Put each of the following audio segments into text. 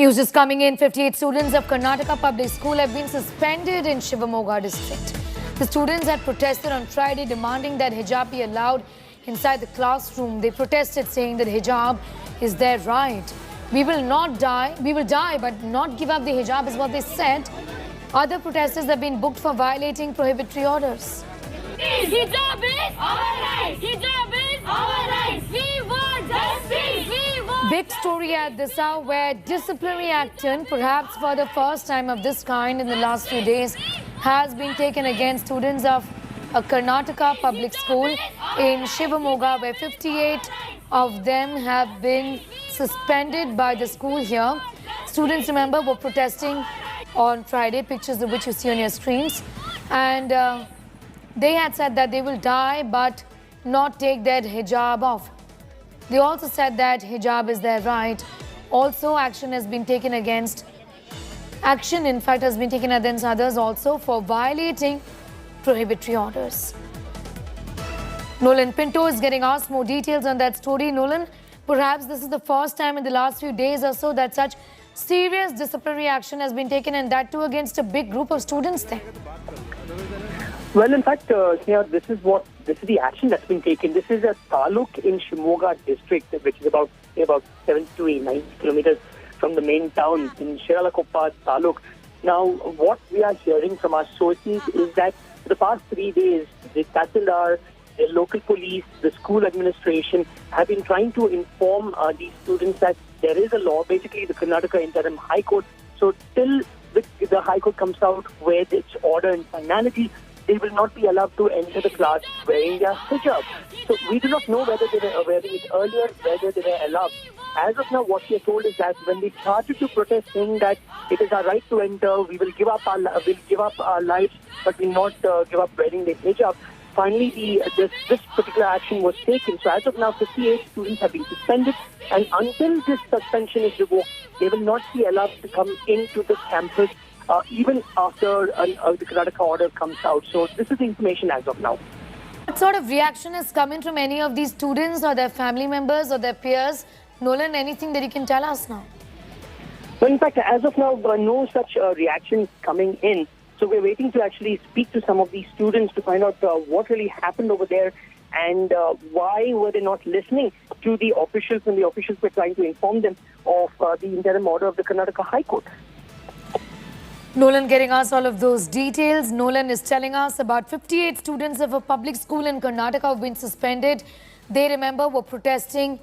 News just coming in. 58 students of Karnataka Public School have been suspended in Shivamogga district. The students had protested on Friday demanding that hijab be allowed inside the classroom. They protested saying that hijab is their right. We will die but not give up the hijab is what they said. Other protesters have been booked for violating prohibitory orders. Hijab is our right! Hijab is our right! We want justice! We want Big story at this hour where disciplinary action, perhaps for the first time of this kind in the last few days, has been taken against students of a Karnataka public school in Shivamogga, where 58 of them have been suspended by the school here. Students, remember, were protesting on Friday, pictures of which you see on your screens, and they had said that they will die but not take their hijab off. They also said that hijab is their right. Also, action in fact has been taken against others also for violating prohibitory orders. Nolan Pinto is getting asked more details on that story. Nolan, perhaps this is the first time in the last few days or so that such serious disciplinary action has been taken, and that too against a big group of students there. Well, in fact, Sneha, this is the action that's been taken. This is a taluk in Shivamogga district, which is about 70 to 90 kilometers from the main town in Shiralakoppa taluk. Now, what we are hearing from our sources is that for the past 3 days, the Tahsildar, the local police, the school administration have been trying to inform these students that there is a law, basically the Karnataka Interim High Court. So till the High Court comes out with its order and finality, they will not be allowed to enter the class wearing their hijab. So we do not know whether they were wearing it earlier, whether they were allowed. As of now, what we are told is that when they started to protest, saying that it is our right to enter, we will give up our lives, but will not give up wearing the hijab. Finally, this particular action was taken. So as of now, 58 students have been suspended, and until this suspension is revoked, they will not be allowed to come into the campus even after the Karnataka order comes out. So this is the information as of now. What sort of reaction is coming from any of these students or their family members or their peers? Nolan, anything that you can tell us now? Well, in fact, as of now, no such reaction coming in. So we're waiting to actually speak to some of these students to find out what really happened over there and why were they not listening to the officials, and the officials were trying to inform them of the interim order of the Karnataka High Court. Nolan getting us all of those details. Nolan is telling us about 58 students of a public school in Karnataka have been suspended. They, remember, were protesting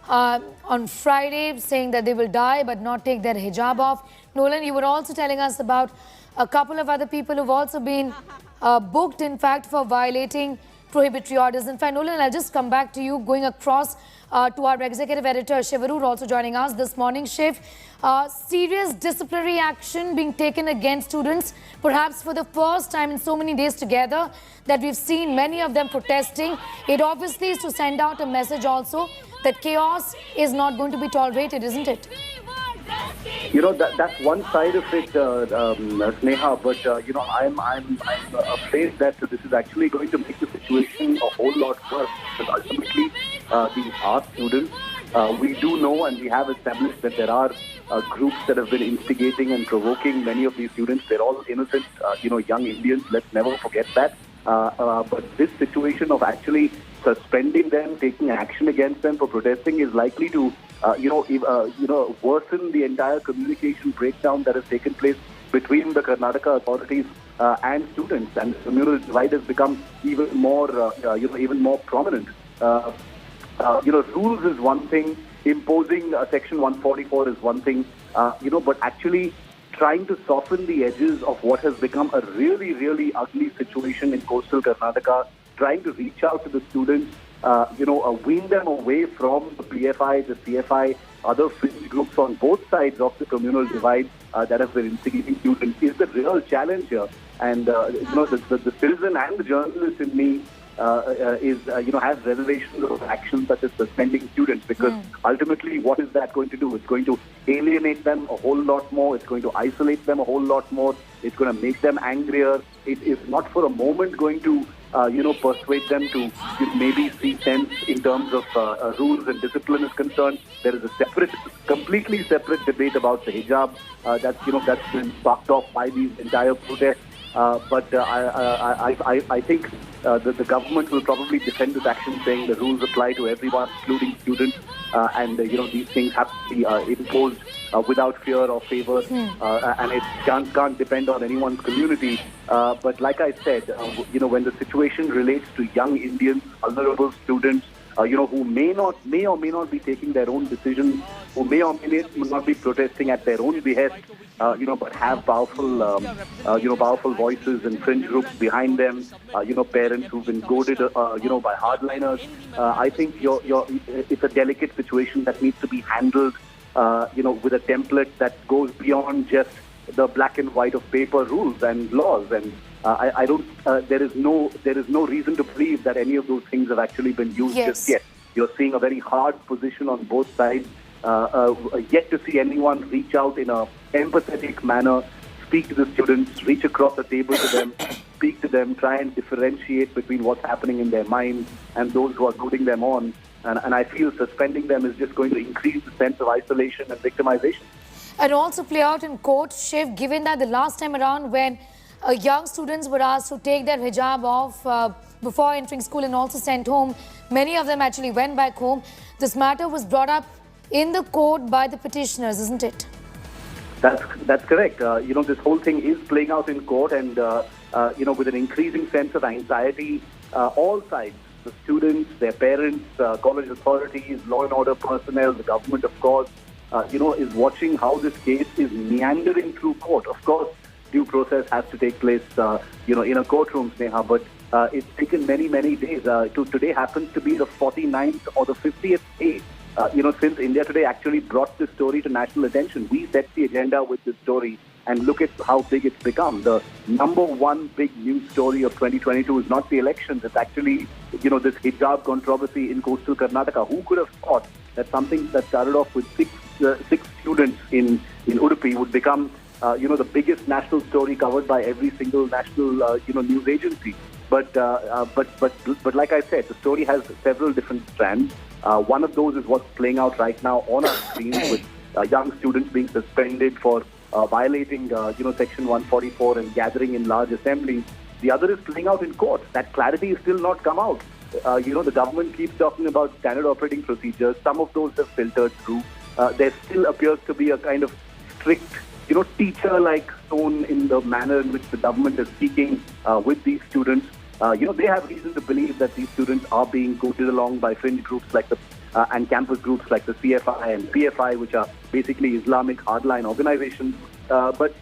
on Friday, saying that they will die but not take their hijab off. Nolan, you were also telling us about a couple of other people who've also been booked, in fact, for violating prohibitory orders. In fact, Nolan, I'll just come back to you, going across to our executive editor, Shivaru, also joining us this morning. Shiv, serious disciplinary action being taken against students, perhaps for the first time in so many days together that we've seen many of them protesting. It obviously is to send out a message also that chaos is not going to be tolerated, isn't it? You know, that's one side of it, Sneha, but, you know, I'm afraid that this is actually going to make the situation a whole lot worse, because ultimately these are students. We do know, and we have established, that there are groups that have been instigating and provoking many of these students. They're all innocent, you know, young Indians. Let's never forget that. But this situation of actually suspending them, taking action against them for protesting, is likely to worsen the entire communication breakdown that has taken place between the Karnataka authorities and students, and the communal divide has become even more prominent. Rules is one thing, imposing Section 144 is one thing, but actually trying to soften the edges of what has become a really, really ugly situation in coastal Karnataka, trying to reach out to the students, wean them away from the PFI, the CFI, other fringe groups on both sides of the communal divide that have been instigating students is the real challenge here. And, the citizen and the journalist in me has reservations of actions such as suspending students, because ultimately what is that going to do? It's going to alienate them a whole lot more. It's going to isolate them a whole lot more. It's going to make them angrier. It is not for a moment going to persuade them to maybe see sense in terms of rules and discipline is concerned. There is a completely separate debate about the hijab that's been sparked off by these entire protests. But I think the government will probably defend this action, saying the rules apply to everyone, including students, and these things have to be imposed without fear or favor, and it can't depend on anyone's community. But like I said, when the situation relates to young Indians, vulnerable students, who may or may not be taking their own decisions, who may or may not be protesting at their own behest, but have powerful, powerful voices and fringe groups behind them, parents who've been goaded, by hardliners. I think it's a delicate situation that needs to be handled, with a template that goes beyond just the black and white of paper rules and laws. And I don't. There is no reason to believe that any of those things have actually been used just yet. You're seeing a very hard position on both sides. Yet to see anyone reach out in a empathetic manner, speak to the students, reach across the table to them, speak to them, try and differentiate between what's happening in their minds and those who are goading them on. And I feel suspending them is just going to increase the sense of isolation and victimization. And also play out in court, Shiv, given that the last time around when young students were asked to take their hijab off before entering school and also sent home, many of them actually went back home. This matter was brought up in the court by the petitioners, isn't it? That's correct. This whole thing is playing out in court, and with an increasing sense of anxiety, all sides, the students, their parents, college authorities, law and order personnel, the government, of course, is watching how this case is meandering through court. Of course, due process has to take place, in a courtroom, Sneha, but it's taken many, many days. Today happens to be the 49th or the 50th day, since India Today actually brought this story to national attention. We set the agenda with this story, and look at how big it's become. The number one big news story of 2022 is not the elections. It's actually, this hijab controversy in coastal Karnataka. Who could have thought that something that started off with six students in Udupi would become, the biggest national story covered by every single national, news agency. But like I said, the story has several different strands. One of those is what's playing out right now on our screens with young students being suspended for violating, Section 144 and gathering in large assemblies. The other is playing out in court. That clarity is still not come out. The government keeps talking about standard operating procedures. Some of those have filtered through. There still appears to be a kind of strict, teacher-like tone in the manner in which the government is speaking with these students. They have reason to believe that these students are being goaded along by fringe groups like and campus groups like the CFI and PFI, which are basically Islamic hardline organizations. But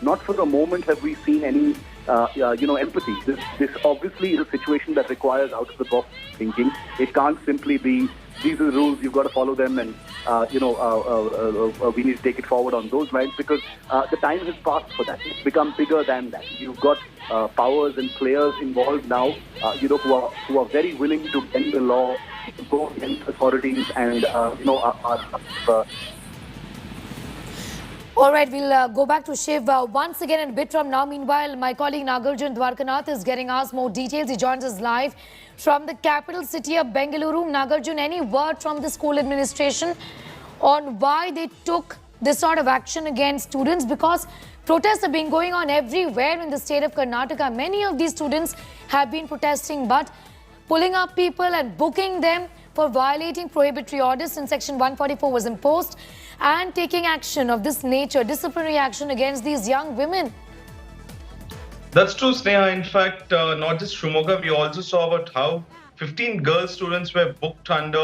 not for a moment have we seen any, empathy. This obviously is a situation that requires out-of-the-box thinking. It can't simply be, these are the rules, you've got to follow them, and, we need to take it forward on those lines, because the time has passed for that. It's become bigger than that. You've got powers and players involved now, who are very willing to bend the law, to go against authorities, and, All right, we'll go back to Shiv once again in a bit from now. Meanwhile, my colleague Nagarjun Dwarkanath is getting us more details. He joins us live from the capital city of Bengaluru. Nagarjun, any word from the school administration on why they took this sort of action against students? Because protests have been going on everywhere in the state of Karnataka. Many of these students have been protesting, but pulling up people and booking them for violating prohibitory orders since Section 144 was imposed, and taking action of this nature, disciplinary action against these young women. That's true, Sneha. In fact, not just Shivamogga, we also saw about how 15 girl students were booked under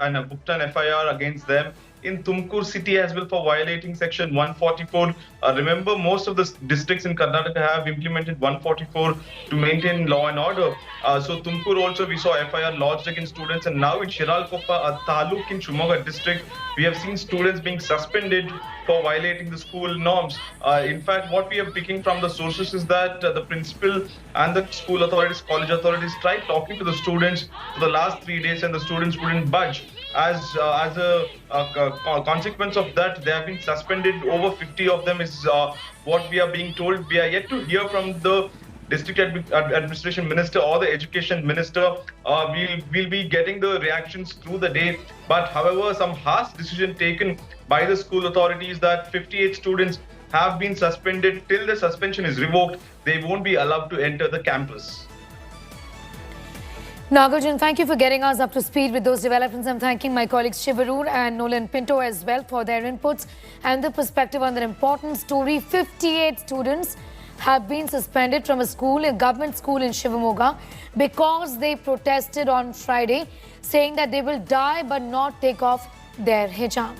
and booked an FIR against them in Tumkur city as well for violating Section 144. Remember, most of the districts in Karnataka have implemented 144 to maintain law and order. So Tumkur also, we saw FIR lodged against students, and now in Shiralakoppa, a taluk in Shivamogga district, we have seen students being suspended for violating the school norms. In fact, what we are picking from the sources is that the principal and the school authorities, college authorities tried talking to the students for the last 3 days, and the students wouldn't budge. As a consequence of that, they have been suspended. Over 50 of them is what we are being told. We are yet to hear from the administration minister or the education minister. We'll be getting the reactions through the day. But however, some harsh decision taken by the school authorities that 58 students have been suspended. Till the suspension is revoked, they won't be allowed to enter the campus. Nagarjan, thank you for getting us up to speed with those developments. I'm thanking my colleagues Shivarur and Nolan Pinto as well for their inputs and the perspective on that important story. 58 students have been suspended from a government school in Shivamogga because they protested on Friday, saying that they will die but not take off their hijab.